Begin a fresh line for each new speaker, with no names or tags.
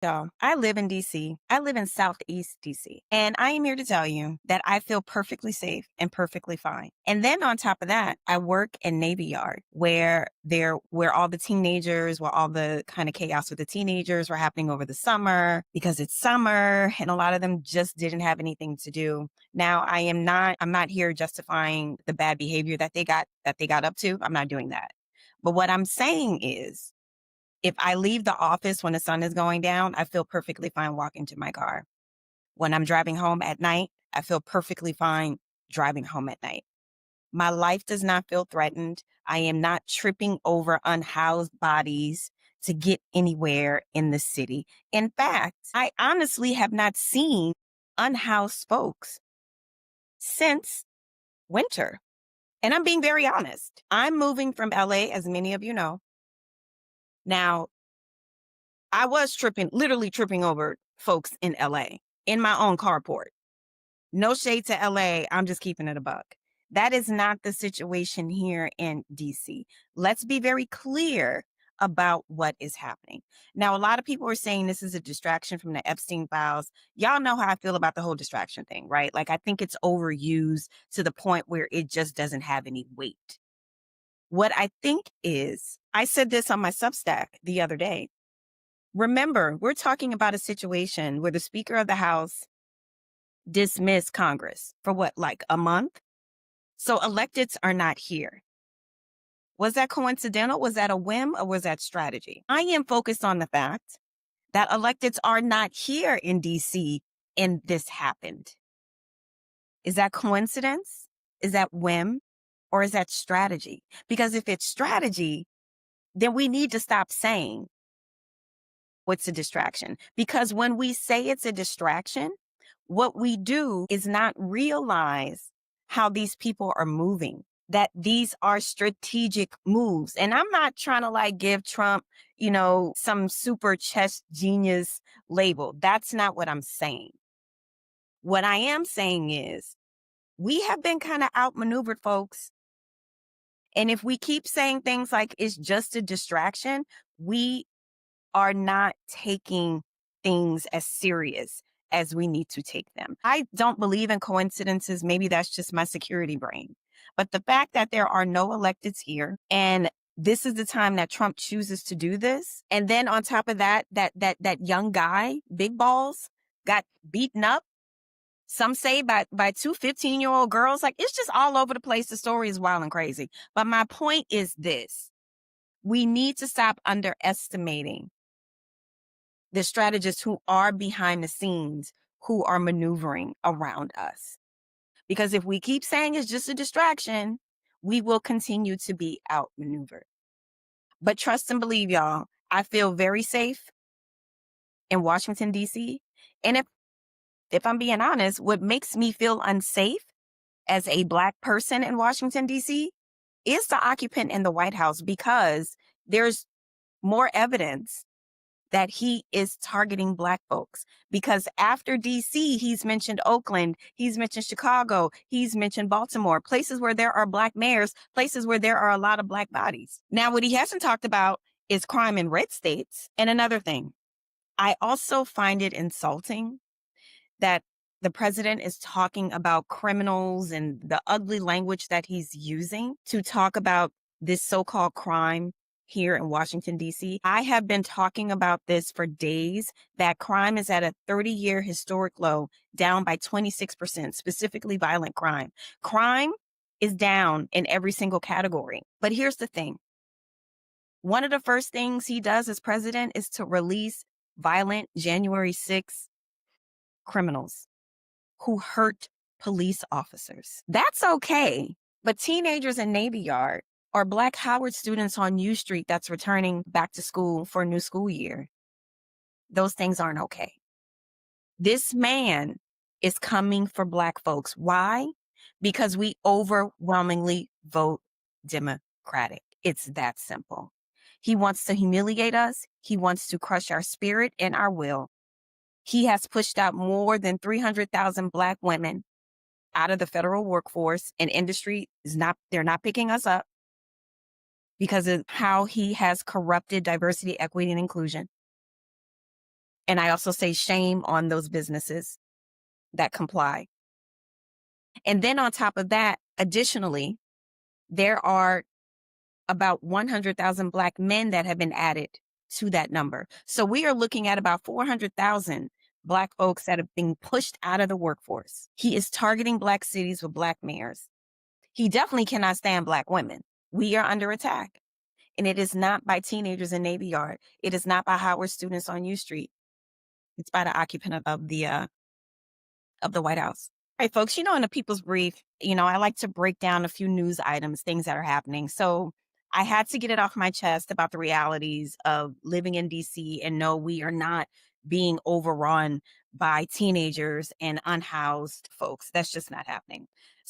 Y'all, I live in DC. I live in Southeast DC. And I am here to tell you that I feel perfectly safe and perfectly fine. And then on top of that, I work in Navy Yard where all the teenagers, where all the kind of chaos with the teenagers were happening over the summer because it's summer and a lot of them just didn't have anything to do. Now I'm not here justifying the bad behavior that they got up to. I'm not doing that. But what I'm saying is if I leave the office when the sun is going down, I feel perfectly fine walking to my car. When I'm driving home at night, I feel perfectly fine driving home at night. My life does not feel threatened. I am not tripping over unhoused bodies to get anywhere in the city. In fact, I honestly have not seen unhoused folks since winter. And I'm being very honest. I'm moving from LA, as many of you know. Now, I was literally tripping over folks in LA in my own carport. No shade to LA. I'm just keeping it a buck. That is not the situation here in DC. Let's be very clear about what is happening. Now, a lot of people are saying this is a distraction from the Epstein files. Y'all know how I feel about the whole distraction thing, right? Like, I think it's overused to the point where it just doesn't have any weight. What I think is, I said this on my Substack the other day. Remember, we're talking about a situation where the Speaker of the House dismissed Congress for what, like a month? So electeds are not here. Was that coincidental? Was that a whim or was that strategy? I am focused on the fact that electeds are not here in DC and this happened. Is that coincidence? Is that whim? Or is that strategy? Because if it's strategy, then we need to stop saying what's a distraction. Because when we say it's a distraction, what we do is not realize how these people are moving, that these are strategic moves. And I'm not trying to like give Trump, some super chess genius label. That's not what I'm saying. What I am saying is we have been kind of outmaneuvered, folks. And if we keep saying things like it's just a distraction, we are not taking things as serious as we need to take them. I don't believe in coincidences. Maybe that's just my security brain. But the fact that there are no electeds here and this is the time that Trump chooses to do this. And then on top of that young guy, Big Balls, got beaten up. Some say by two 15-year-old girls. Like, it's just all over the place. The story is wild and crazy. But my point is this. We need to stop underestimating the strategists who are behind the scenes, who are maneuvering around us. Because if we keep saying it's just a distraction, we will continue to be outmaneuvered. But trust and believe, y'all, I feel very safe in Washington, D.C. And if I'm being honest, what makes me feel unsafe as a Black person in Washington, D.C. is the occupant in the White House, because there's more evidence that he is targeting Black folks. Because after DC, he's mentioned Oakland, he's mentioned Chicago, he's mentioned Baltimore, places where there are Black mayors, places where there are a lot of Black bodies. Now, what he hasn't talked about is crime in red states. And another thing, I also find it insulting that the president is talking about criminals and the ugly language that he's using to talk about this so-called crime here in Washington, D.C. I have been talking about this for days, that crime is at a 30-year historic low, down by 26%, specifically violent crime. Crime is down in every single category. But here's the thing. One of the first things he does as president is to release violent January 6th criminals who hurt police officers. That's okay. But teenagers in Navy Yard or Black Howard students on U Street that's returning back to school for a new school year, those things aren't okay. This man is coming for Black folks. Why? Because we overwhelmingly vote Democratic. It's that simple. He wants to humiliate us. He wants to crush our spirit and our will. He has pushed out more than 300,000 Black women out of the federal workforce, and industry they're not picking us up because of how he has corrupted diversity, equity, and inclusion. And I also say shame on those businesses that comply. And then on top of that, additionally, there are about 100,000 Black men that have been added to that number. So we are looking at about 400,000 Black folks that are being pushed out of the workforce. He is targeting Black cities with Black mayors. He definitely cannot stand Black women. We are under attack. And it is not by teenagers in Navy Yard. It is not by Howard students on U Street. It's by the occupant of the White House. All right, folks, in a People's Brief, I like to break down a few news items, things that are happening. So I had to get it off my chest about the realities of living in DC, and no, we are not being overrun by teenagers and unhoused folks. That's just not happening.